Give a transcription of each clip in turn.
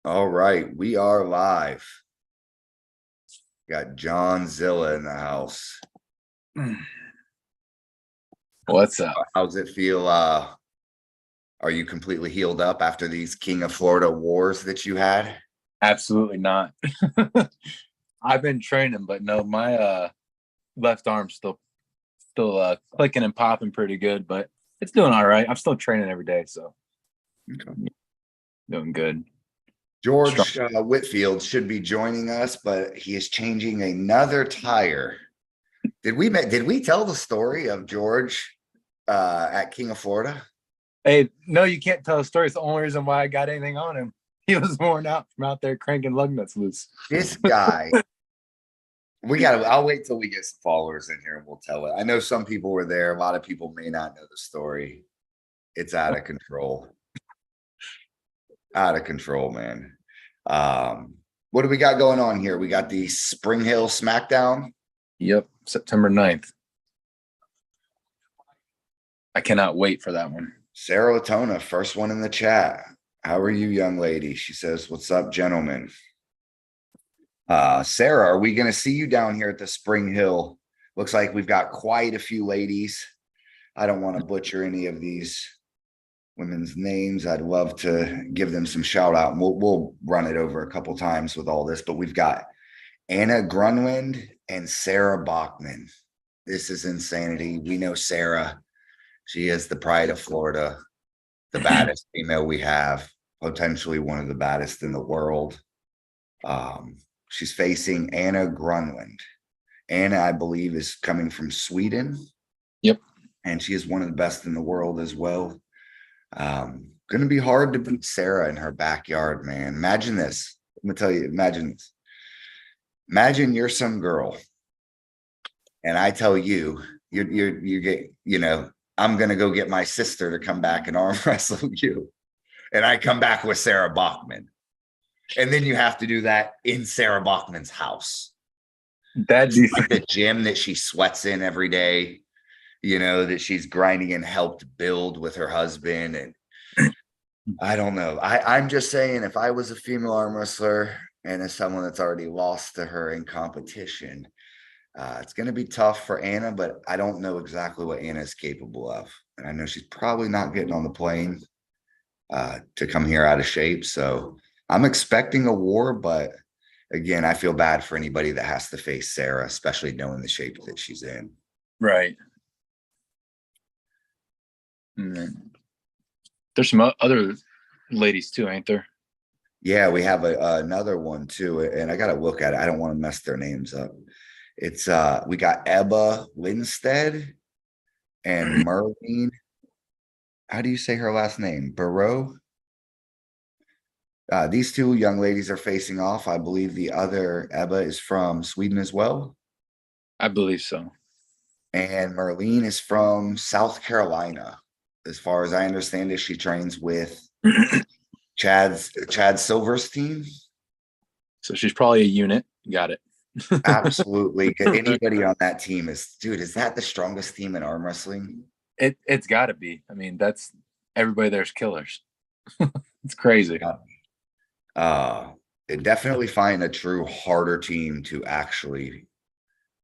All right, we are live. Got John Zilla in the house. What's up? How's it feel? Are you completely healed up after these King of Florida wars that you had? Absolutely not. I've been training, but no, my left arm's still clicking and popping pretty good, but it's doing all right. I'm still training every day, so Okay. doing good. George Whitfield should be joining us, but he is changing another tire. Did we tell the story of George at King of Florida? Hey, no, you can't tell a story. It's the only reason why I got anything on him. He was worn out from out there cranking lug nuts loose. This guy, I'll wait till we get some followers in here and we'll tell it. I know some people were there. A lot of people may not know the story. It's out of control. Out of control, man. What do we got going on here? We got the Spring Hill SmackDown. Yep, September 9th. I cannot wait for that one. Sarah Latona, first one in the chat. How are you, young lady? She says, "What's up, gentlemen?" Sarah, are we going to see you down here at the Spring Hill? Looks like we've got quite a few ladies. I don't want to butcher any of these women's names. I'd love to give them some shout out, and we'll run it over a couple times with all this, but we've got Anna Grunwind and Sarah Bachman. This is insanity. We know Sarah. She is the pride of Florida, the baddest female we have, potentially one of the baddest in the world. She's facing Anna Grunwind. Anna, I believe, is coming from Sweden. Yep. And she is one of the best in the world as well. Going to be hard to beat Sarah in her backyard, man. Imagine this. I'm going to tell you, imagine this. Imagine you're some girl and I tell you, you get, I'm going to go get my sister to come back and arm wrestle you. And I come back with Sarah Bachman. And then you have to do that in Sarah Bachman's house. That'd be like the gym that she sweats in every day, that she's grinding and helped build with her husband. And I don't know. I'm just saying, if I was a female arm wrestler and as someone that's already lost to her in competition, it's going to be tough for Anna, but I don't know exactly what Anna is capable of. And I know she's probably not getting on the plane to come here out of shape. So I'm expecting a war, but again, I feel bad for anybody that has to face Sarah, especially knowing the shape that she's in. right. There's some other ladies too, ain't there? Yeah, we have another one too, and I got to look at it. I don't want to mess their names up. It's we got Ebba Lindstedt and Merlene. How do you say her last name? Barrow. These two young ladies are facing off. I believe the other Ebba is from Sweden as well. I believe so. And Merlene is from South Carolina. As far as I understand it, she trains with Chad Silver's team. So she's probably a unit. Got it. Absolutely. Anybody on that team is that the strongest team in arm wrestling? It's got to be. I mean, that's everybody there's killers. It's crazy. They definitely find a true harder team to actually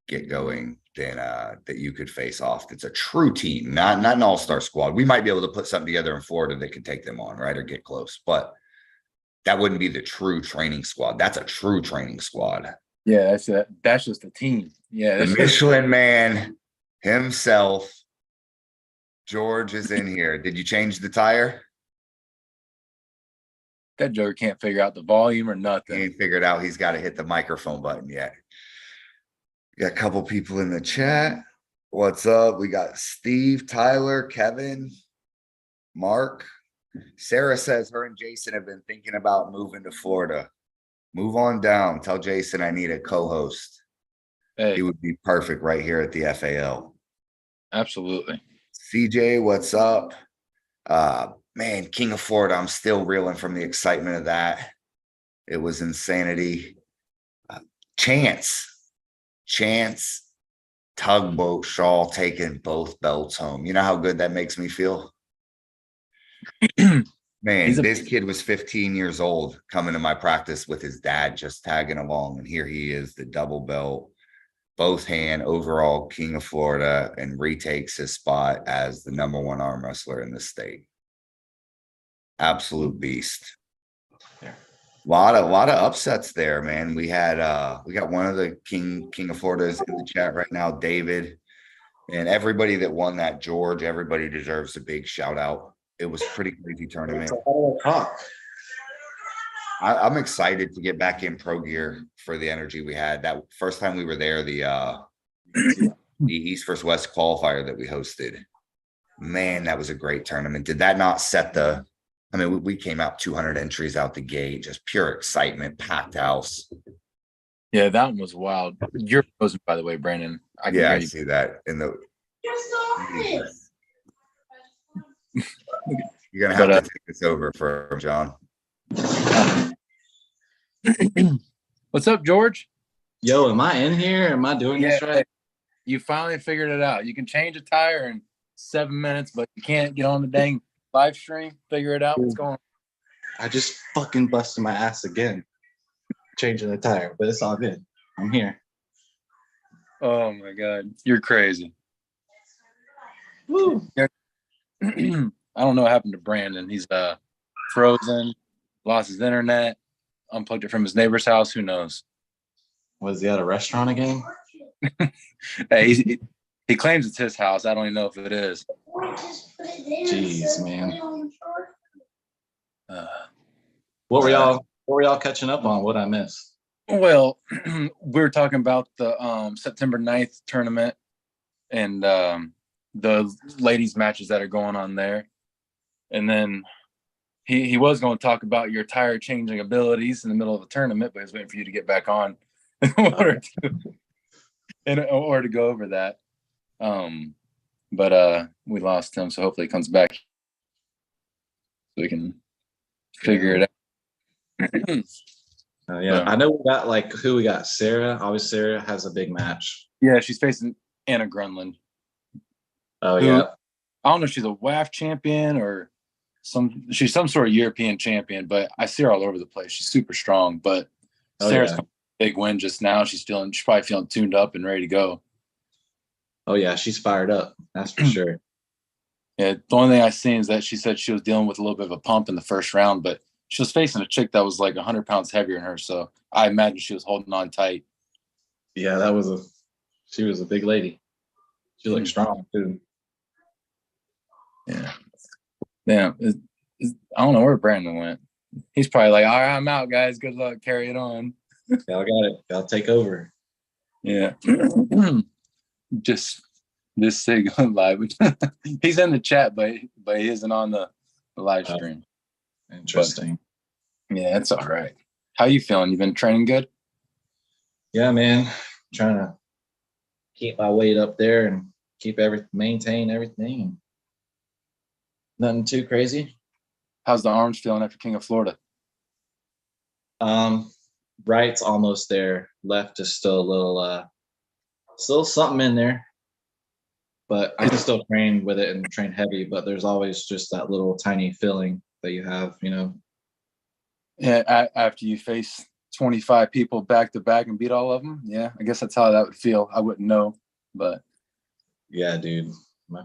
get going than that you could face off. It's a true team, not an all-star squad. We might be able to put something together in Florida that could take them on, right, or get close, but that wouldn't be the true training squad. That's a true training squad. Yeah, that's just a team. Yeah, the Michelin man himself, George, is in here. Did you change the tire? That joker can't figure out the volume or nothing. He ain't figured out he's got to hit the microphone button yet. We got a couple people in the chat. What's up? We got Steve, Tyler, Kevin, Mark. Sarah says her and Jason have been thinking about moving to Florida. Move on down. Tell Jason I need a co-host. Hey. He would be perfect right here at the FAL. Absolutely. CJ, what's up? Man, King of Florida, I'm still reeling from the excitement of that. It was insanity. Chance, Tugboat Shaw taking both belts home. You know how good that makes me feel? Man, this kid was 15 years old coming to my practice with his dad, just tagging along. And here he is, the double belt, both hand overall king of Florida, and retakes his spot as the #1 arm wrestler in the state. Absolute beast. Yeah. Lot of upsets there, man. We got one of the king of Florida's in the chat right now, David. And everybody that won that, George, everybody deserves a big shout out. It was a pretty crazy tournament. I'm excited to get back in pro gear for the energy we had. That first time we were there, the East vs. West qualifier that we hosted. Man, that was a great tournament. Did that not set I mean, we came out 200 entries out the gate, just pure excitement, packed house. Yeah, that one was wild. You're frozen, by the way, Brandon. I see that in the. You're gonna have to take this over for John. What's up, George? Yo, am I in here? Am I doing this right? You finally figured it out. You can change a tire in 7 minutes, but you can't get on the dang live stream. Figure it out. What's going on? I just fucking busted my ass again, changing the tire, but it's all good. I'm here. Oh my God, you're crazy. Woo. I don't know what happened to Brandon. He's frozen, lost his internet, unplugged it from his neighbor's house. Who knows? Was he at a restaurant again? Hey, he claims it's his house. I don't even know if it is. Jeez, man. What were y'all catching up on? What I missed? Well, we were talking about the September 9th tournament and the ladies matches that are going on there. And then he was going to talk about your tire changing abilities in the middle of the tournament, but he was waiting for you to get back on in order to go over that. But we lost him, so hopefully he comes back so we can figure it out. Yeah, I know we got who we got. Sarah. Always Sarah has a big match. Yeah, she's facing Anna Grunland. Oh yeah. I don't know if she's a WAF champion or she's some sort of European champion, but I see her all over the place. She's super strong, but Sarah's got a big win just now. She's probably feeling tuned up and ready to go. Oh yeah, she's fired up. That's for sure. Yeah, the only thing I seen is that she said she was dealing with a little bit of a pump in the first round, but she was facing a chick that was like 100 pounds heavier than her, so I imagine she was holding on tight. Yeah, she was a big lady. She looked strong too. Yeah. Yeah. I don't know where Brandon went. He's probably like, all right, I'm out, guys. Good luck. Carry it on. Y'all got it. Y'all take over. Yeah. Just say going live. He's in the chat, but he isn't on the live stream. Interesting. But, yeah, it's all right. How you feeling? You been training good? Yeah, man. Trying to keep my weight up there and maintain everything. Nothing too crazy. How's the arms feeling after King of Florida? Right's almost there. Left is still a little still something in there. But I can still train with it and train heavy, but there's always just that little tiny feeling that you have, Yeah, after you face 25 people back to back and beat all of them. Yeah, I guess that's how that would feel. I wouldn't know, but yeah, dude, my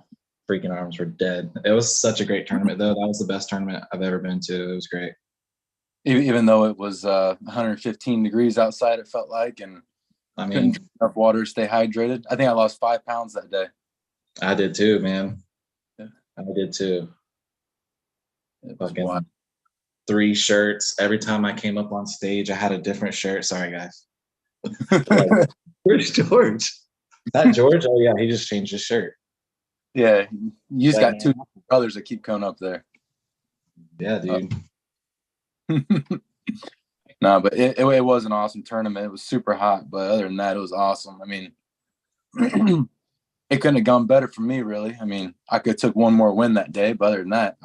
freaking arms were dead. It was such a great tournament, though. That was the best tournament I've ever been to. It was great. Even though it was 115 degrees outside, it felt like, and I couldn't drink enough water, stay hydrated. I think I lost 5 pounds that day. I did too, man. Yeah. I did too. Fucking 3 shirts. Every time I came up on stage, I had a different shirt. Sorry, guys. Where's George? Is that George? Oh, yeah, he just changed his shirt. Yeah, you just got 2 brothers that keep coming up there. Yeah, dude. No, but it was an awesome tournament. It was super hot, but other than that, it was awesome. I mean, it couldn't have gone better for me, really. I mean, I could have took one more win that day, but other than that,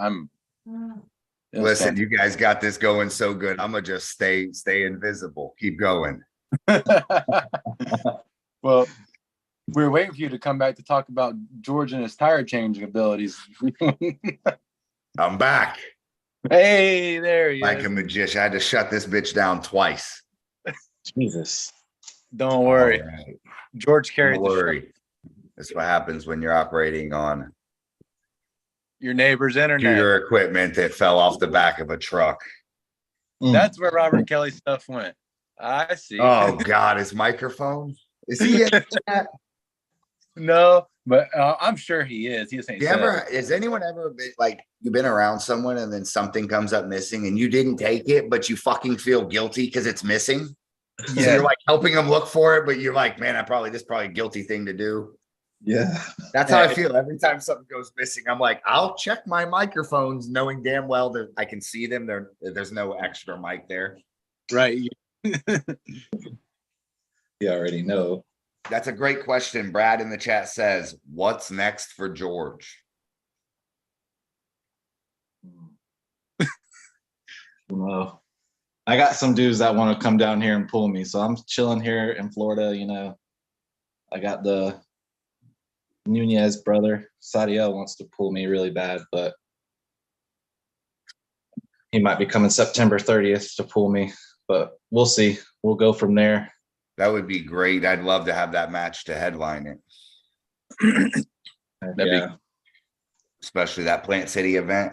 Listen, you guys got this going so good. I'm gonna just stay invisible. Keep going. Well, we were waiting for you to come back to talk about George and his tire changing abilities. I'm back. Hey, there he Like is. a magician. I had to shut this bitch down twice. Jesus. Don't worry. All right. George carried Don't the show. worry. That's what happens when you're operating on Your neighbor's internet. computer equipment that fell off the back of a truck. That's where Robert Kelly's stuff went. I see. Oh God, his microphone. Is he in the chat? No, but I'm sure he is. He just ain't You said ever, it. has anyone ever been like you've been around someone and then something comes up missing and you didn't take it, but you fucking feel guilty because it's missing? So Yeah. you're like helping them look for it, but you're like, man, this is probably a guilty thing to do. Yeah. That's how I feel every time something goes missing. I'm like, I'll check my microphones, knowing damn well that I can see them. There's no extra mic there. Right. You already know. That's a great question. Brad in the chat says, what's next for George? No. I got some dudes that want to come down here and pull me. So I'm chilling here in Florida, you know. I got the Nunez brother. Sadiel wants to pull me really bad, but he might be coming September 30th to pull me. But we'll see. We'll go from there. That would be great. I'd love to have that match to headline it. Yeah. Especially that Plant City event.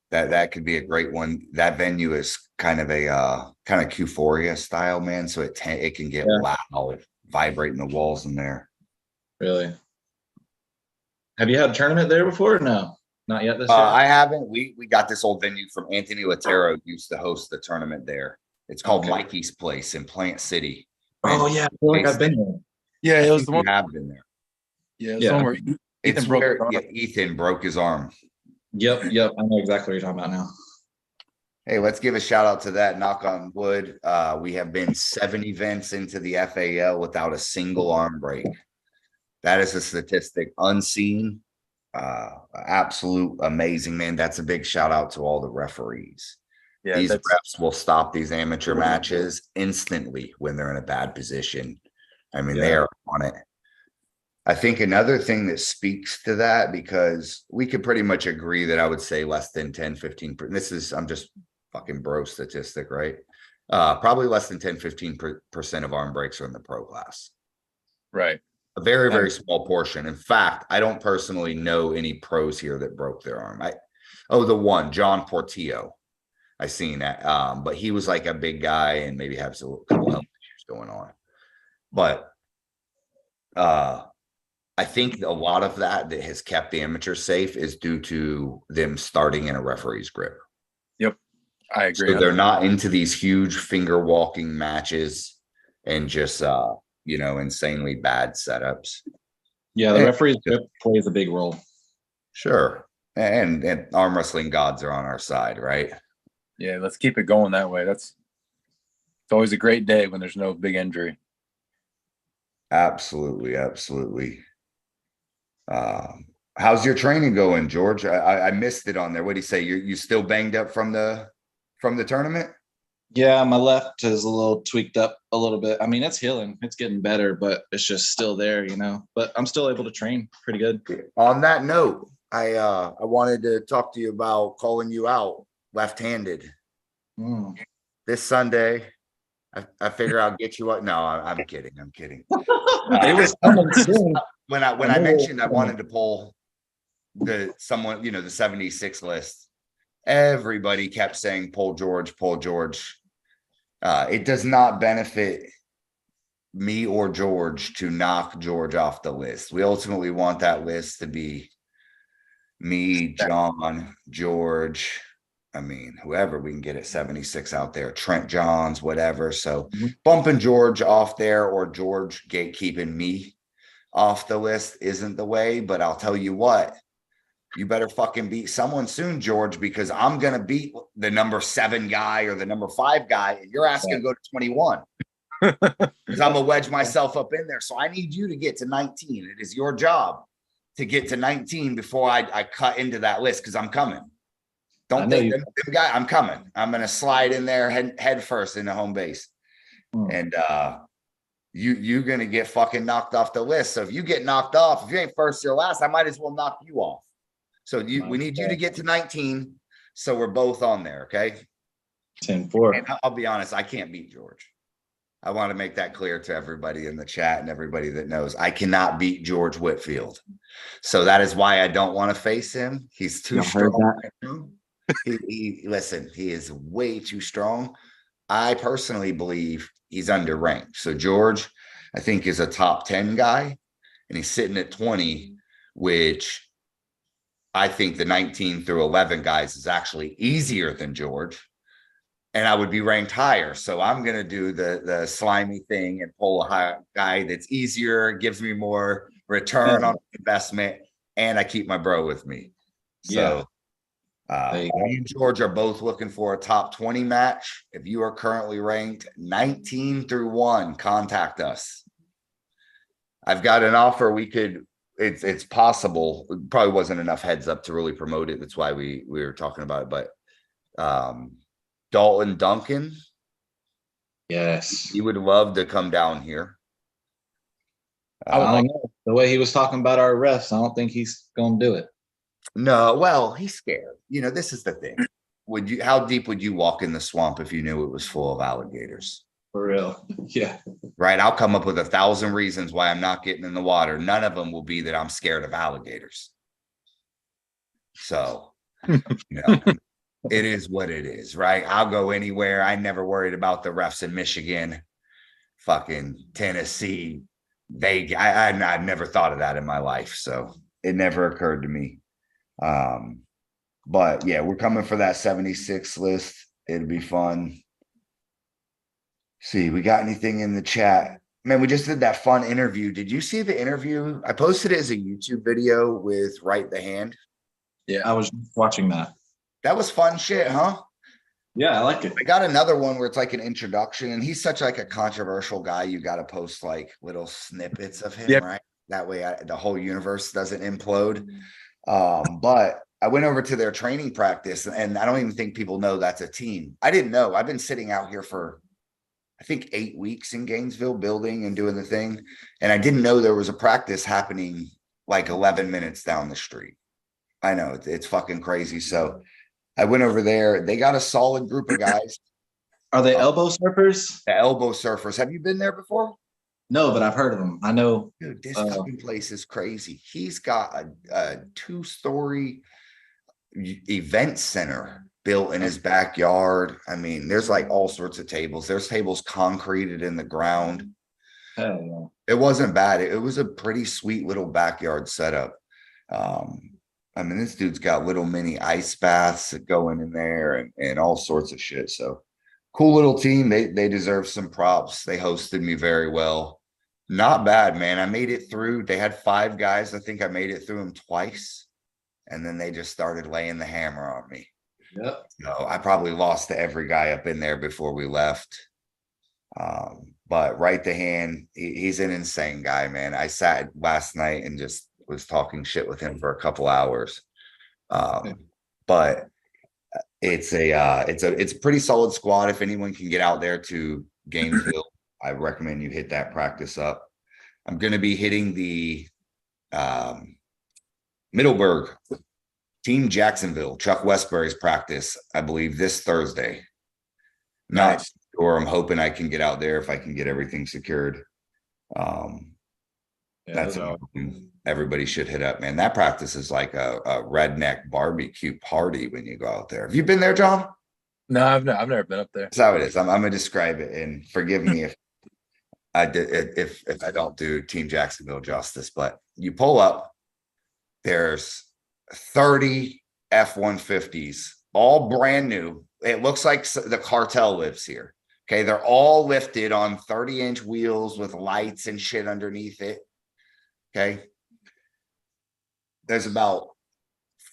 That could be a great one. That venue is kind of a kind of Euphoria style, man. So it can get loud, vibrating the walls in there. Really? Have you had a tournament there before? Or no, not yet this year. I haven't. We got this old venue from Anthony Latero used to host the tournament there. It's called Mikey's Place in Plant City. Oh yeah, I feel like I've been there. Yeah, it was the one. You have been there. Yeah, it's the one where It's where Ethan broke his arm. Yep. I know exactly what you're talking about now. Hey, let's give a shout out to that. Knock on wood. We have been 7 events into the FAL without a single arm break. That is a statistic unseen. Absolute amazing, man. That's a big shout out to all the referees. Yeah, these refs will stop these amateur matches instantly when they're in a bad position. I mean, they are on it. I think another thing that speaks to that, because we could pretty much agree that I would say less than 10, 15%. I'm just fucking bro statistic, right? Probably less than 10, 15% of arm breaks are in the pro class. Right. A very, very small portion. In fact, I don't personally know any pros here that broke their arm. The one, John Portillo. I seen that. But he was like a big guy and maybe has a couple health issues going on. But I think a lot of that has kept the amateurs safe is due to them starting in a referee's grip. Yep. I agree. So they're not into these huge finger walking matches and just insanely bad setups. Yeah, the referee's grip plays a big role. Sure. And arm wrestling gods are on our side, right? Yeah, let's keep it going that way. It's always a great day when there's no big injury. Absolutely. How's your training going, George? I missed it on there. What do you say? You still banged up from the tournament? Yeah, my left is a little tweaked up a little bit. I mean, it's healing. It's getting better, but it's just still there, you know. But I'm still able to train pretty good. On that note, I wanted to talk to you about calling you out left-handed. This Sunday. I figure I'll get you up. No, I'm kidding. It was coming soon. When I mentioned I wanted to pull the 76 list, everybody kept saying pull George. It does not benefit me or George to knock George off the list. We ultimately want that list to be me, John, George. I mean, whoever we can get at 76 out there, Trent Johns, whatever. So bumping George off there or George gatekeeping me off the list isn't the way. But I'll tell you what, you better fucking beat someone soon, George, because I'm going to beat the number 7 guy or the number 5 guy. And you're asking to go to 21 because I'm going to wedge myself up in there. So I need you to get to 19. It is your job to get to 19 before I cut into that list because I'm coming. Don't think them guy. I'm coming. I'm gonna slide in there head first into home base, and you're gonna get fucking knocked off the list. So if you get knocked off, if you ain't first or last, I might as well knock you off. So we need you to get to 19. So we're both on there. Okay. 10-4. And I'll be honest, I can't beat George. I want to make that clear to everybody in the chat and everybody that knows I cannot beat George Whitfield. So that is why I don't want to face him. He's too strong. Listen, he is way too strong. I personally believe he's underranked. So George, I think, is a top 10 guy, and he's sitting at 20, which I think the 19 through 11 guys is actually easier than George. And I would be ranked higher. So I'm going to do the slimy thing and pull a high guy that's easier, gives me more return on investment, and I keep my bro with me. So me and George are both looking for a top 20 match. If you are currently ranked 19 through 1, contact us. I've got an offer. We could, it's possible. It probably wasn't enough heads up to really promote it. That's why we were talking about it. But Dalton Duncan. Yes. He would love to come down here. I don't know. The way he was talking about our refs, I don't think he's going to do it. No, well, he's scared. This is the thing. How deep would you walk in the swamp if you knew it was full of alligators? For real. Yeah. Right. I'll come up with 1,000 reasons why I'm not getting in the water. None of them will be that I'm scared of alligators. So, it is what it is, right? I'll go anywhere. I never worried about the refs in Michigan, fucking Tennessee, Vegas. I've never thought of that in my life. So it never occurred to me. But yeah, we're coming for that 76 list. It'll be fun. See, we got anything in the chat? Man, we just did that fun interview. Did you see the interview? I posted it as a YouTube video with Right the Hand. Yeah, I was watching that. That was fun shit, huh? Yeah, I like it. I got another one where it's like an introduction, and he's such like a controversial guy. You got to post like little snippets of him, right? That way the whole universe doesn't implode. But I went over to their training practice, and I don't even think people know that's a team. I didn't know. I've been sitting out here for, I think, 8 weeks in Gainesville building and doing the thing. And I didn't know there was a practice happening like 11 minutes down the street. I know it's fucking crazy. So I went over there. They got a solid group of guys. Are they elbow surfers? The elbow surfers. Have you been there before? No, but I've heard of them. I know. Dude, this fucking place is crazy. He's got a 2-story event center built in his backyard. I mean, there's like all sorts of tables. There's tables concreted in the ground. Hell It wasn't bad. It was a pretty sweet little backyard setup. I mean, this dude's got little mini ice baths going in there and all sorts of shit. So cool little team. They deserve some props. They hosted me very well. Not bad, man. I made it through. They had 5 guys. I think I made it through them twice. And then they just started laying the hammer on me. Yep. So I probably lost to every guy up in there before we left. But Right the Hand, he's an insane guy, man. I sat last night and just was talking shit with him for a couple hours. But it's a pretty solid squad. If anyone can get out there to Gainesville, I recommend you hit that practice up. I'm going to be hitting the Middleburg Team Jacksonville, Chuck Westbury's practice, I believe, this Thursday. Not sure. I'm hoping I can get out there if I can get everything secured. That's everybody should hit up, man. That practice is like a redneck barbecue party when you go out there. Have you been there, John? No, I've never been up there. That's how it is. I'm gonna describe it, and forgive me if I did if I don't do Team Jacksonville justice. But you pull up, there's 30 F-150s, all brand new. It looks like the cartel lives here. Okay, they're all lifted on 30-inch wheels with lights and shit underneath it. Okay. There's about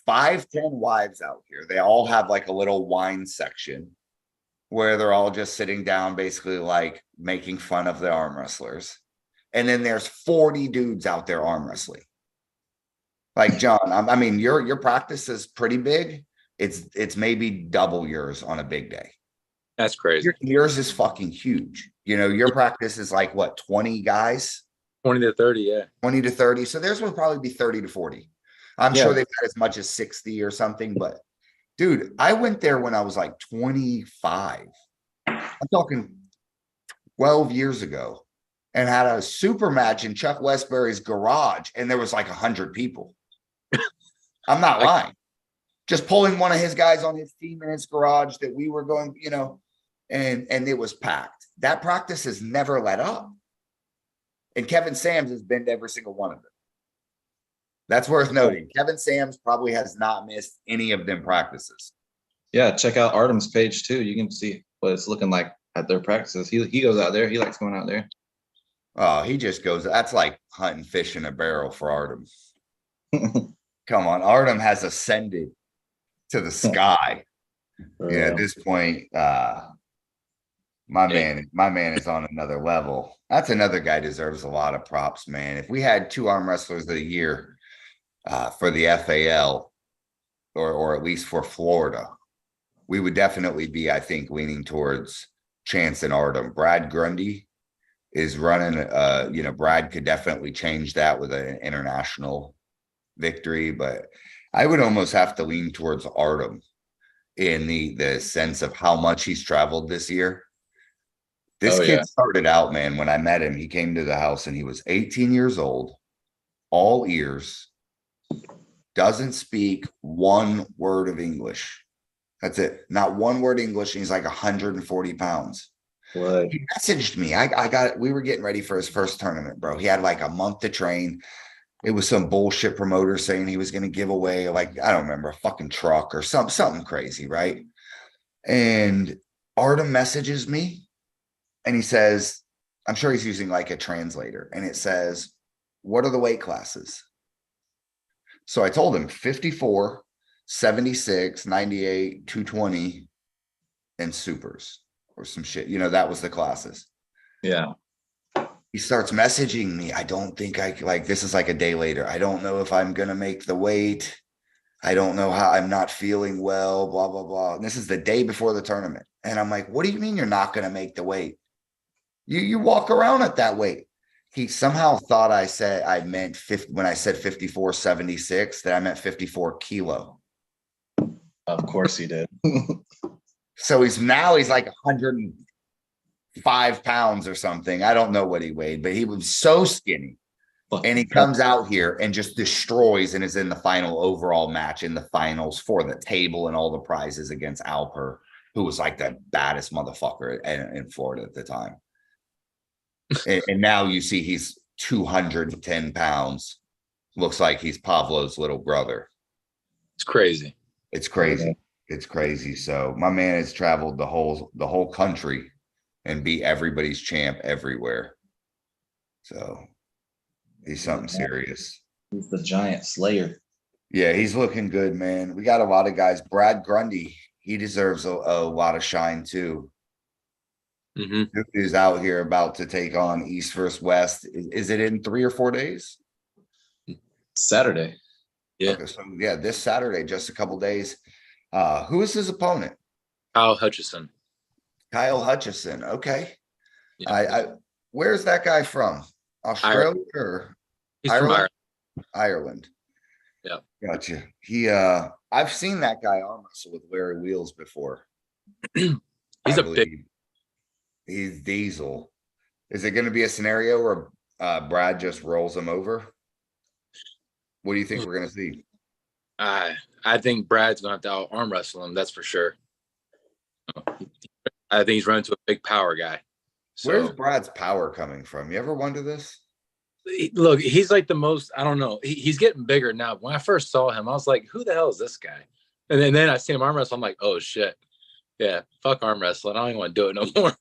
5-10 wives out here. They all have like a little wine section where they're all just sitting down, basically like making fun of the arm wrestlers. And then there's 40 dudes out there arm wrestling. Like, John, I mean, your practice is pretty big. It's maybe double yours on a big day. That's crazy. Yours is fucking huge. Your practice is like what, 20 guys? 20 to 30, yeah. 20 to 30. So theirs will probably be 30 to 40. I'm sure they've had as much as 60 or something, but Dude, I went there when I was like 25. I'm talking 12 years ago, and had a super match in Chuck Westbury's garage, and there was like 100 people. I'm not lying. Just pulling one of his guys on his team in his garage that we were going, and it was packed. That practice has never let up. And Kevin Sams has been to every single one of them. That's worth noting. Kevin Sams probably has not missed any of them practices. Yeah, check out Artem's page too. You can see what it's looking like at their practices. He goes out there. He likes going out there. Oh, he just goes. That's like hunting fish in a barrel for Artem. Come on, Artem has ascended to the sky. Yeah, at this point, my man is on another level. That's another guy deserves a lot of props, man. If we had 2 arm wrestlers of the year for the FAL, or at least for Florida, we would definitely be, I think, leaning towards Chance and Artem. Brad Grundy is running. Brad could definitely change that with an international victory, but I would almost have to lean towards Artem in the sense of how much he's traveled this year. This kid started out, man, when I met him, he came to the house and he was 18 years old, all ears, doesn't speak one word of English. That's it. Not one word English. And he's like 140 pounds. What? He messaged me. We were getting ready for his first tournament, bro. He had like a month to train. It was some bullshit promoter saying he was going to give away, like, I don't remember, a fucking truck or something crazy, right? And Artem messages me and he says, I'm sure he's using like a translator, and it says, what are the weight classes? So I told him 54, 76, 98, 220, and supers or some shit. That was the classes. Yeah. He starts messaging me. I don't think this is like a day later. I don't know if I'm going to make the weight. I don't know how. I'm not feeling well, blah, blah, blah. And this is the day before the tournament. And I'm like, what do you mean you're not going to make the weight? You walk around at that weight. He somehow thought I meant 50 when I said 54.76, that I meant 54 kilo. Of course he did. So he's like 105 pounds or something. I don't know what he weighed, but he was so skinny. And he comes out here and just destroys and is in the final overall match in the finals for the table and all the prizes against Alper, who was like the baddest motherfucker in Florida at the time. And now you see he's 210 pounds. Looks like he's Pablo's little brother. It's crazy. It's crazy. It's crazy. So my man has traveled the whole country and beat everybody's champ everywhere. So he's something serious. He's the giant slayer. Yeah, he's looking good, man. We got a lot of guys. Brad Grundy, he deserves a lot of shine too. Mm-hmm. Who's out here about to take on East versus West. Is it in 3 or 4 days? Saturday. Yeah. Okay, so yeah, this Saturday, just a couple days. Who is his opponent? Kyle Hutchison. Kyle Hutchison. Okay. Yeah. Where's that guy from? Australia or He's from Ireland. Ireland. Yeah. Gotcha. I've seen that guy arm wrestle with Larry Wheels before. He's diesel. Is it going to be a scenario where Brad just rolls him over? What do you think we're going to see? I think Brad's going to have to arm wrestle him. That's for sure. I think he's running to a big power guy. So, where's Brad's power coming from? You ever wonder this? Look, he's like the most, I don't know. He's getting bigger now. When I first saw him, I was like, who the hell is this guy? And then I see him arm wrestle. I'm like, oh shit. Yeah, fuck arm wrestling. I don't even want to do it no more.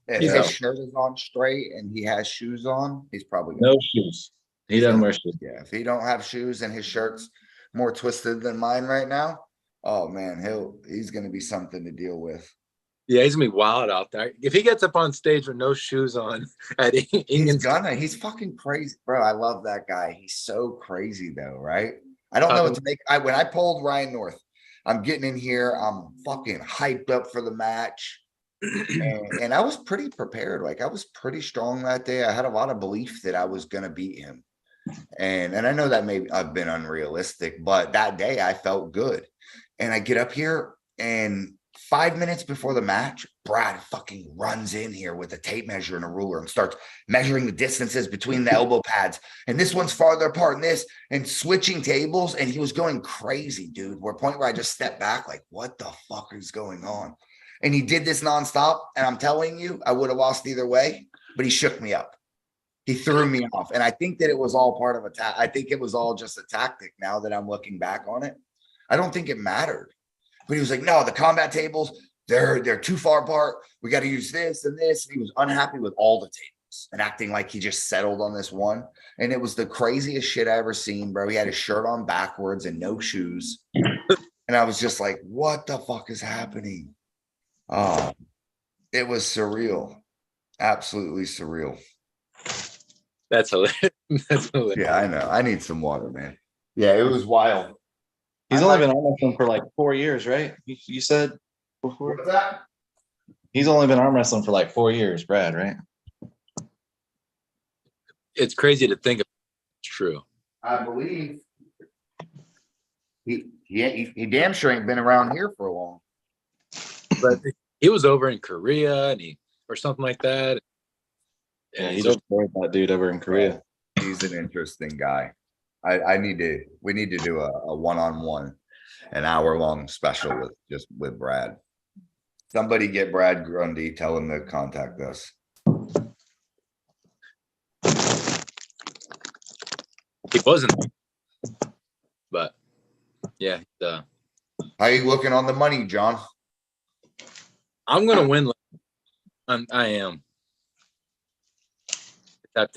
If his shirt is on straight and he has shoes on, he's probably no shoes. He doesn't wear shoes. Yeah, if he don't have shoes and his shirt's more twisted than mine right now, oh man, he's gonna be something to deal with. Yeah, he's gonna be wild out there. If he gets up on stage with no shoes on, he's fucking crazy, bro. I love that guy. He's so crazy though, right? I don't know what to make. When I pulled Ryan North, I'm getting in here. I'm fucking hyped up for the match. And I was pretty prepared. Like I was pretty strong that day. I had a lot of belief that I was going to beat him. And I know that maybe I've been unrealistic, but that day I felt good. And I get up here, and 5 minutes before the match, Brad fucking runs in here with a tape measure and a ruler and starts measuring the distances between the elbow pads. And this one's farther apart than this, and switching tables. And he was going crazy, dude. We're a point where I just stepped back, like, what the fuck is going on? And he did this nonstop. And I'm telling you, I would have lost either way, but he shook me up. He threw me off. And I think that it was all part of I think it was all just a tactic now that I'm looking back on it. I don't think it mattered. But he was like, no, the combat tables, they're too far apart. We got to use this and this. And he was unhappy with all the tables and acting like he just settled on this one. And it was the craziest shit I ever seen, bro. He had his shirt on backwards and no shoes. And I was just like, what the fuck is happening? Oh, it was surreal. Absolutely surreal. That's hilarious. That's hilarious. Yeah, I know. I need some water, man. Yeah, it was wild. He's only been arm wrestling for like 4 years, right? You said before? What's that? He's only been arm wrestling for like 4 years, Brad, right? It's crazy to think of. It's true. I believe he damn sure ain't been around here for long. But he was over in Korea and or something like that. Yeah, And he just buried that dude over in Korea. He's an interesting guy. We need to do a one-on-one, an hour-long special with Brad. Somebody get Brad Grundy, tell him to contact us. he wasn't, but yeah, How you looking on the money, John? I'm gonna win. I am. At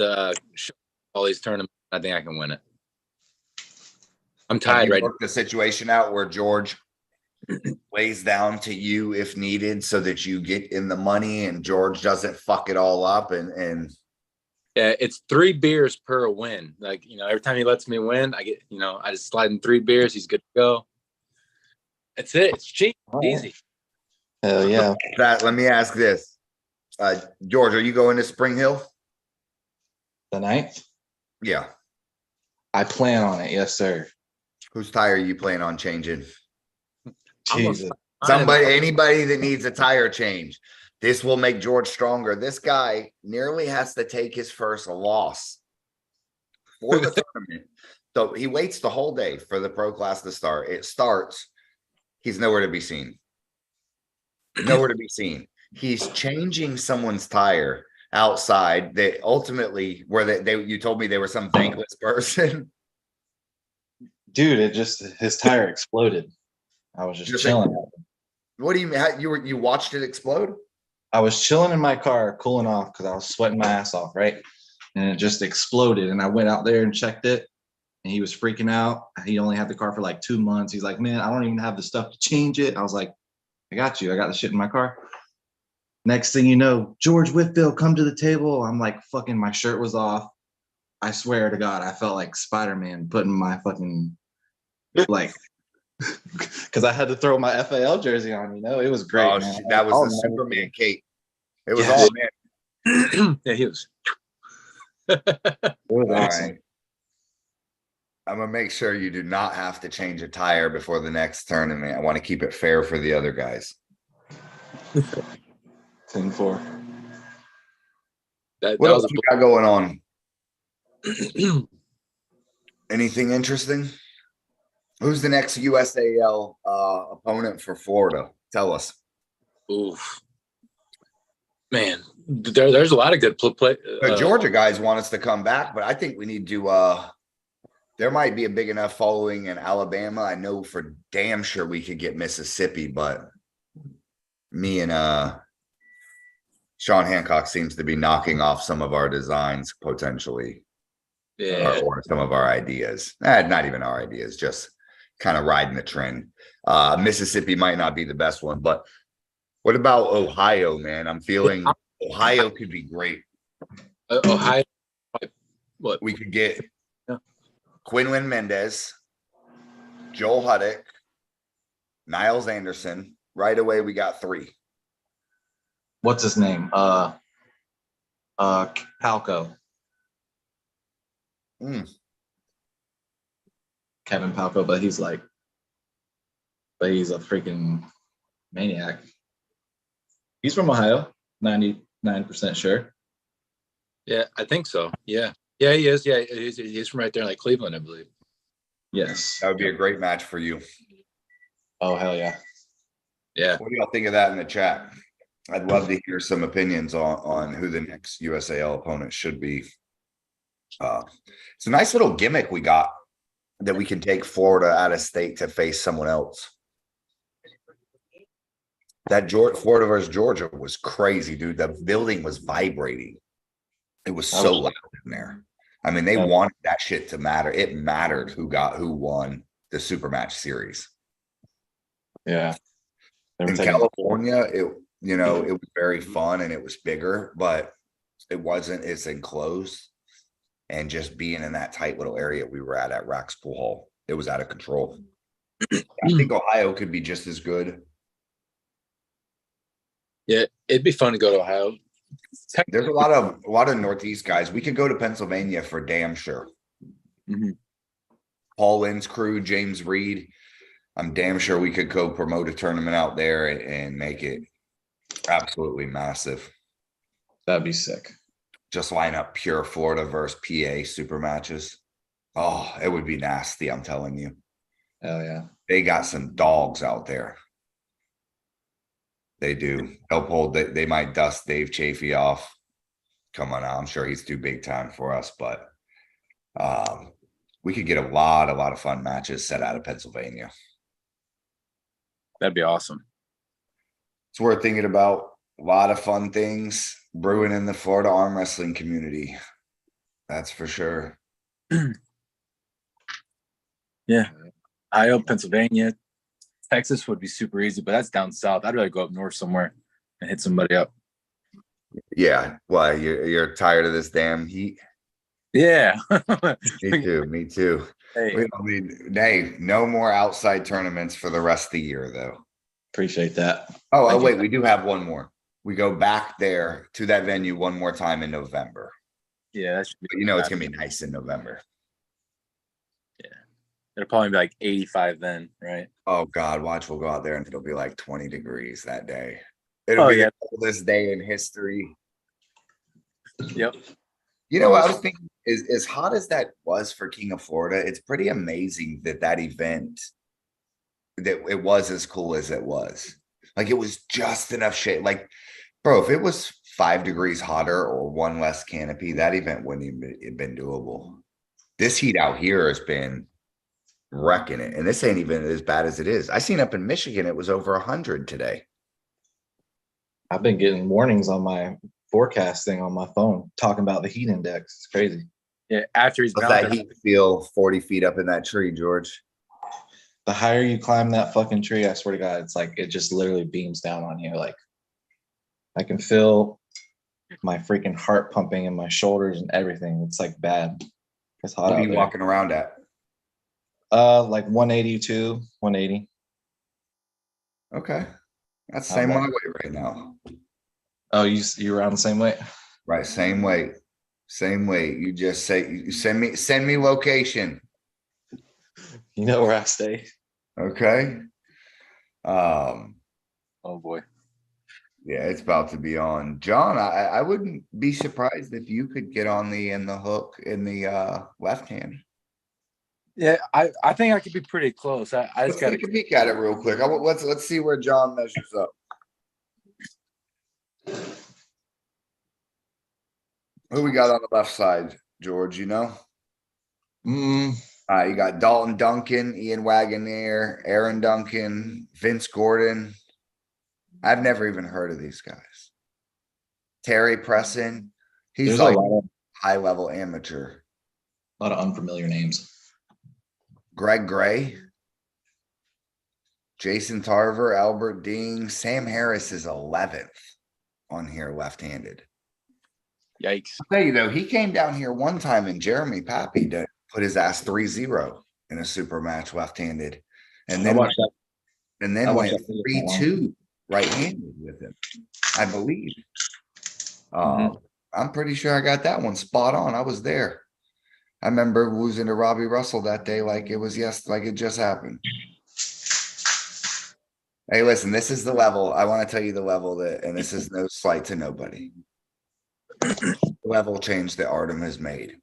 all these tournaments, I think I can win it. I'm tired right now. The situation out where George lays down to you if needed so that you get in the money and George doesn't fuck it all up and yeah, it's 3 beers per win. Like, every time he lets me win, I get, I just slide in 3 beers. He's good to go. That's it. It's cheap. Easy. Hell yeah. Let me ask this. George, are you going to Spring Hill? The 9th? Yeah. I plan on it. Yes, sir. Whose tire are you planning on changing? Jesus. Anybody that needs a tire change. This will make George stronger. This guy nearly has to take his first loss for the tournament. So he waits the whole day for the pro class to start. It starts. He's nowhere to be seen. Nowhere to be seen. He's changing someone's tire outside that ultimately you told me they were some thankless person. Dude, his tire exploded. I was just chilling. What do you mean? You watched it explode? I was chilling in my car, cooling off because I was sweating my ass off, right? And it just exploded. And I went out there and checked it, and he was freaking out. He only had the car for like 2 months. He's like, man, I don't even have the stuff to change it. I was like, I got you. I got the shit in my car. Next thing you know, George Whitfield, come to the table. I'm like, fucking, my shirt was off. I swear to God, I felt like Spider-Man putting my fucking, like, because I had to throw my FAL jersey on, it was great. Oh, man. that was the Superman cape. It was all man. Yeah, he was. It was All awesome. right. I'm gonna make sure you do not have to change a tire before the next tournament. I want to keep it fair for the other guys. 10-4. What else you got going on? Anything interesting? Who's the next USAL opponent for Florida? Tell us. Oof. Man, there's a lot of good play. The Georgia guys want us to come back, but I think we need to there might be a big enough following in Alabama. I know for damn sure we could get Mississippi, but me and Sean Hancock seems to be knocking off some of our designs potentially. Yeah. Or some of our ideas. Not even our ideas, just kind of riding the trend. Mississippi might not be the best one, but what about Ohio, man? I'm feeling Ohio could be great. Ohio, what? We could get Quinlan Mendez, Joel Huddick, Niles Anderson. Right away, we got 3. What's his name? Palco. Kevin Palco, but he's like but he's a freaking maniac. He's from Ohio, 99% sure. Yeah, I think so. Yeah. Yeah, he is. Yeah, he's from right there in like Cleveland, I believe. Yes. That would be a great match for you. Oh, hell yeah. Yeah. What do y'all think of that in the chat? I'd love to hear some opinions on who the next USAL opponent should be. It's a nice little gimmick we got that we can take Florida out of state to face someone else. That Florida versus Georgia was crazy, dude. The building was vibrating. It was so loud in there. I mean, they wanted that shit to matter. It mattered who won the super match series. Yeah. In California, it was very fun and it was bigger, but it wasn't as enclosed. And just being in that tight little area we were at Rax Pool Hall, it was out of control. I think Ohio could be just as good. Yeah, it'd be fun to go to Ohio. There's a lot of Northeast guys. We could go to Pennsylvania for damn sure. Mm-hmm. Paul Lynn's crew, James Reed. I'm damn sure we could go promote a tournament out there and make it absolutely massive. That'd be sick. Just line up pure Florida versus PA super matches. Oh, it would be nasty, I'm telling you. Hell yeah. They got some dogs out there. They do. They might dust Dave Chafee off. Come on now. I'm sure he's too big time for us, but we could get a lot of fun matches set out of Pennsylvania. That'd be awesome. It's worth thinking about. A lot of fun things brewing in the Florida arm wrestling community. That's for sure. Yeah. Ohio, Pennsylvania, Texas would be super easy, but that's down south. I'd rather go up north somewhere and hit somebody up. Yeah. Why? You're tired of this damn heat? Yeah. Me too. Hey, no more outside tournaments for the rest of the year, though. Appreciate that. Oh, wait, we do have one more. We go back there to that venue one more time in November. Yeah, that should be. But it's gonna be nice in November. Yeah, it'll probably be like 85 then, right? Oh God, watch! We'll go out there and it'll be like 20 degrees that day. It'll be the coldest day in history. Yep. You know what I was thinking is, as hot as that was for King of Florida, it's pretty amazing that event that it was as cool as it was. Like it was just enough shade. Like, bro, if it was 5 degrees hotter or one less canopy, that event wouldn't even have been doable. This heat out here has been wrecking it. And this ain't even as bad as it is. I seen up in Michigan, it was over 100 today. I've been getting warnings on my forecast thing on my phone talking about the heat index. It's crazy. Yeah, after he's Does that heat feel 40 feet up in that tree, George? The higher you climb that fucking tree, I swear to God, it's like it just literally beams down on you. Like I can feel my freaking heart pumping in my shoulders and everything. It's like bad. It's hot. What are you walking around at? Like 182, 180. Okay. That's the same my weight right now. Oh, you around the same weight? Right, same weight. Same weight. You just you send me location. You know where I stay. Okay. Oh boy. Yeah, it's about to be on. John, I wouldn't be surprised if you could get on in the hook in the left hand. Yeah, I think I could be pretty close. I just got to take a peek at it real quick. Let's see where John measures up. Who we got on the left side, George? You know? You got Dalton Duncan, Ian Wagoner, Aaron Duncan, Vince Gordon. I've never even heard of these guys. Terry Presson. He's like a high-level amateur. A lot of unfamiliar names. Greg Gray. Jason Tarver, Albert Ding. Sam Harris is 11th on here left-handed. Yikes. I'll tell you though, he came down here one time and Jeremy Pappy to put his ass 3-0 in a super match left-handed. And then went 3-2 right-handed with him, I believe. I'm pretty sure I got that one spot on. I was there. I remember losing to Robbie Russell that day like it was like it just happened. Hey, listen, this is the level. I want to tell you the level that, and this is no slight to nobody. The level change that Artem has made.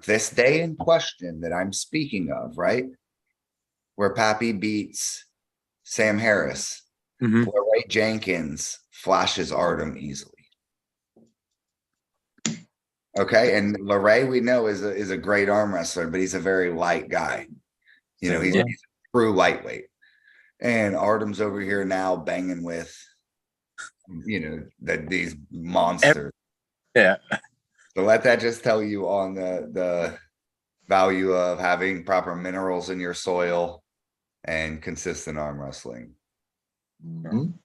This day in question that I'm speaking of, right? Where Pappy beats Sam Harris, Mhm. Ray Jenkins flashes Artem easily. Okay, and Larray we know is a great arm wrestler, but he's a very light guy. You know, he's a true lightweight. And Artem's over here now banging with, you know, these monsters. Yeah. So let that just tell you on the value of having proper minerals in your soil and consistent arm wrestling. Mhm.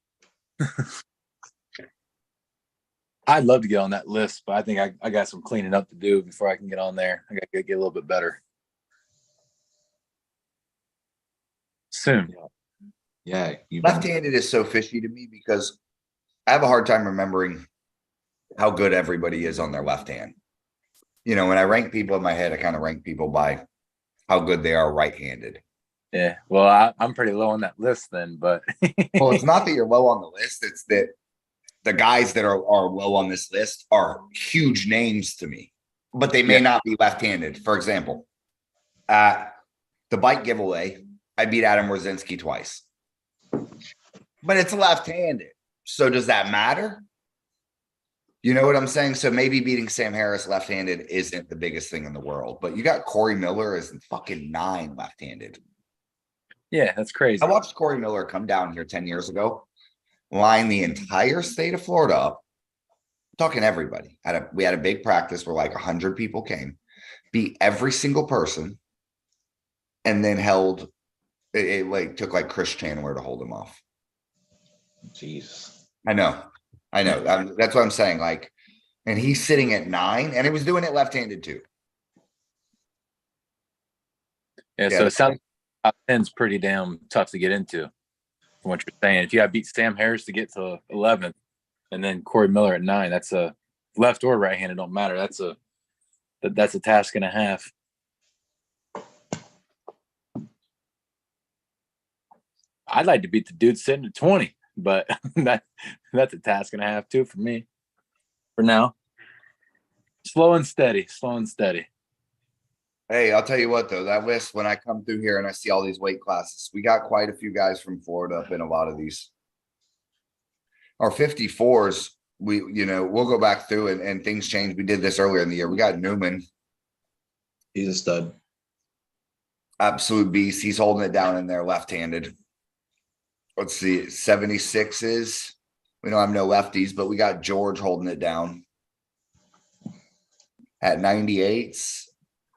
I'd love to get on that list, but I think I got some cleaning up to do before I can get on there. I got to get a little bit better soon. Yeah, you've been Left-handed is so fishy to me because I have a hard time remembering how good everybody is on their left hand. You know, when I rank people in my head, I kind of rank people by how good they are right-handed. Yeah. Well, I'm pretty low on that list then, but Well, it's not that you're low on the list, it's that the guys that are low on this list are huge names to me, but they may not be left-handed. For example, at the bike giveaway, I beat Adam Rosinski twice, but it's left-handed. So does that matter? You know what I'm saying? So maybe beating Sam Harris left-handed isn't the biggest thing in the world, but you got Corey Miller as fucking 9 left-handed. yeah, that's crazy. I watched Corey Miller come down here 10 years ago, line the entire state of Florida up, talking everybody. We had a big practice where like 100 people came, beat every single person, and then held it like took like Chris Chandler to hold him off. Jesus. I know. That's what I'm saying. Like, and he's sitting at 9, and he was doing it left-handed too. Yeah, so it sounds like top 10's pretty damn tough to get into from what you're saying. If you got to beat Sam Harris to get to 11th and then Corey Miller at 9, that's a left or right-handed, don't matter. That's a task and a half. I'd like to beat the dude sitting at 20, but that's a task and a half too for me for now. Slow and steady. Hey, I'll tell you what, though, that list, when I come through here and I see all these weight classes, we got quite a few guys from Florida up in a lot of these. Our 54s, we'll go back through and things change. We did this earlier in the year. We got Newman. He's a stud. Absolute beast. He's holding it down in there left-handed. Let's see, 76s. We don't have no lefties, but we got George holding it down. At 98s,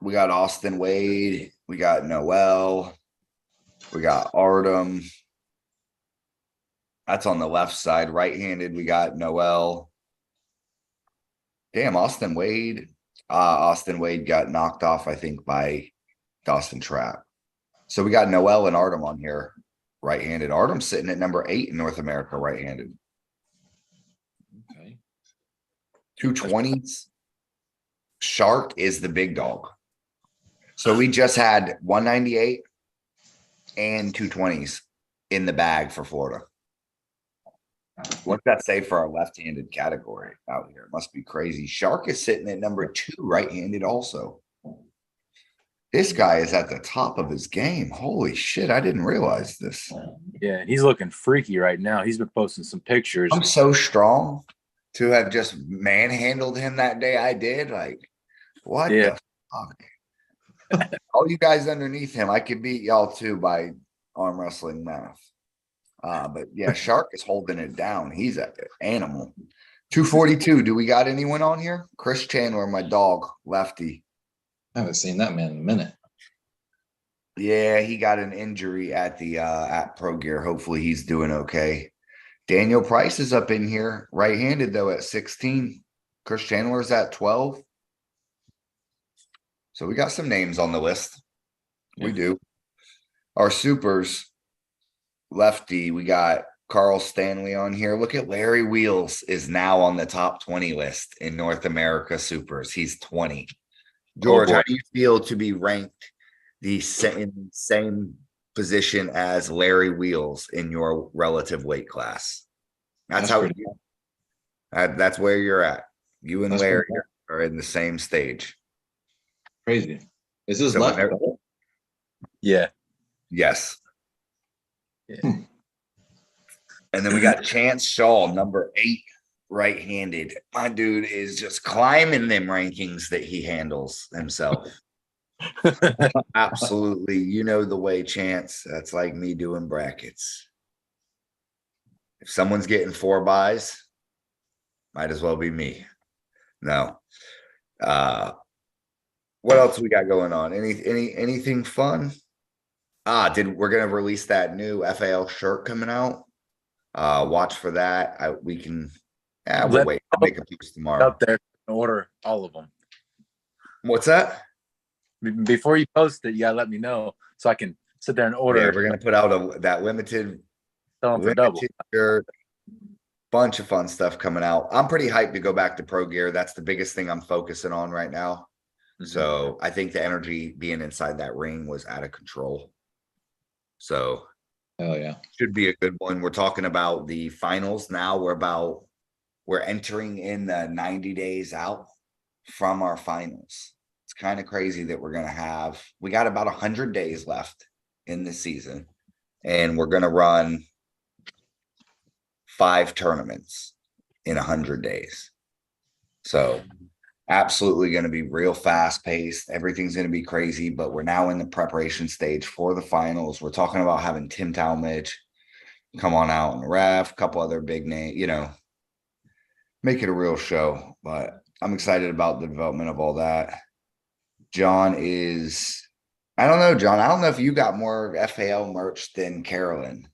we got Austin Wade. We got Noel. We got Artem. That's on the left side. Right-handed, we got Noel. Damn, Austin Wade. Austin Wade got knocked off, I think, by Dawson Trapp. So we got Noel and Artem on here. Right-handed. Artem's sitting at number 8 in North America, right-handed. Okay. 220s. Shark is the big dog. So we just had 198 and 220s in the bag for Florida. What's that say for our left-handed category out here? It must be crazy. Shark is sitting at number 2, right-handed also. This guy is at the top of his game. Holy shit, I didn't realize this. Yeah, and he's looking freaky right now. He's been posting some pictures. I'm so strong to have just manhandled him that day I did. Like, what the fuck? All you guys underneath him, I could beat y'all too by arm wrestling math. But yeah, Shark is holding it down. He's an animal. 242. Do we got anyone on here? Chris Chandler, my dog, lefty. I haven't seen that man in a minute. Yeah, he got an injury at the at Pro Gear. Hopefully he's doing okay. Daniel Price is up in here, right-handed though at 16. Chris Chandler's at 12. So we got some names on the list. We do. Our supers, lefty, we got Carl Stanley on here. Look at Larry Wheels is now on the top 20 list in North America supers. He's 20. George, how do you feel to be ranked the same position as Larry Wheels in your relative weight class. That's pretty that's where you're at. You and That's Larry pretty are in the same stage. crazy. Is this So left? whenever- Yeah. Yes. Yeah. And then we got Chance Shaw, number 8, right-handed. My dude is just climbing them rankings that he handles himself. Absolutely. You know the way, Chance. That's like me doing brackets. If someone's getting 4 buys, might as well be me. No. What else we got going on? Anything fun? We're gonna release that new FAL shirt coming out. Watch for that. We'll wait. I'll make a post tomorrow. Up there, order all of them. What's that? Before you post it, you gotta let me know so I can sit there and order. Yeah, we're gonna put out that limited sell them for double. shirt. Bunch of fun stuff coming out. I'm pretty hyped to go back to pro gear. That's the biggest thing I'm focusing on right now. Mhm. So I think the energy being inside that ring was out of control. So Hell yeah. should be a good one. We're talking about the finals now. We're entering in the 90 days out from our finals. It's kind of crazy that we got about 100 days left in the season, and we're gonna run 5 tournaments in 100 days. So absolutely going to be real fast paced. Everything's going to be crazy, but we're now in the preparation stage for the finals. We're talking about having Tim Talmadge come on out and ref, a couple other big names, make it a real show. But I'm excited about the development of all that. John, I don't know if you got more FAL merch than Carolyn.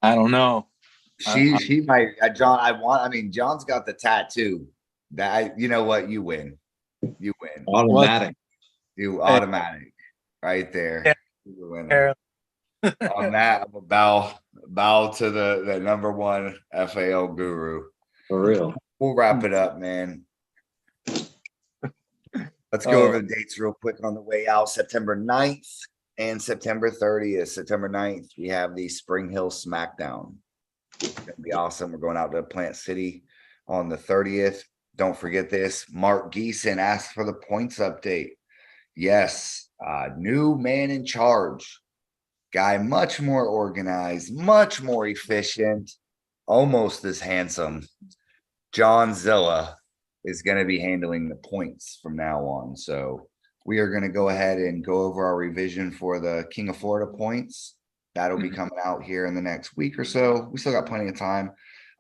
I don't know. She might, John's got the tattoo. You know what? You win. Automatic. You automatic right there. Yeah. You're the winner. On that, I'm a bow to the number 1 FAL guru. For real. We'll wrap it up, man. Let's go over the dates real quick on the way out. September 9th and September 30th. September 9th, we have the Spring Hill SmackDown. It's gonna be awesome. We're going out to Plant City on the 30th. Don't forget this. Mark Geeson asked for the points update. Yes, new man in charge. Guy much more organized, much more efficient, almost as handsome. John Zilla is going to be handling the points from now on. So we are going to go ahead and go over our revision for the King of Florida points. That'll be coming out here in the next week or so. We still got plenty of time.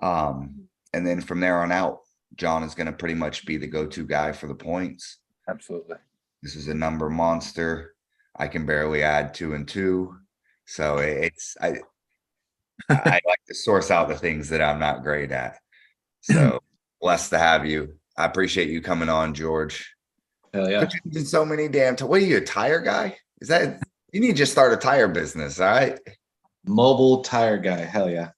And then from there on out, John is going to pretty much be the go-to guy for the points. Absolutely. This is a number monster. I can barely add 2 and 2. So I like to source out the things that I'm not great at. So blessed to have you. I appreciate you coming on, George. Hell yeah. In so many what are you, a tire guy? You need to just start a tire business, all right? Mobile tire guy. Hell yeah.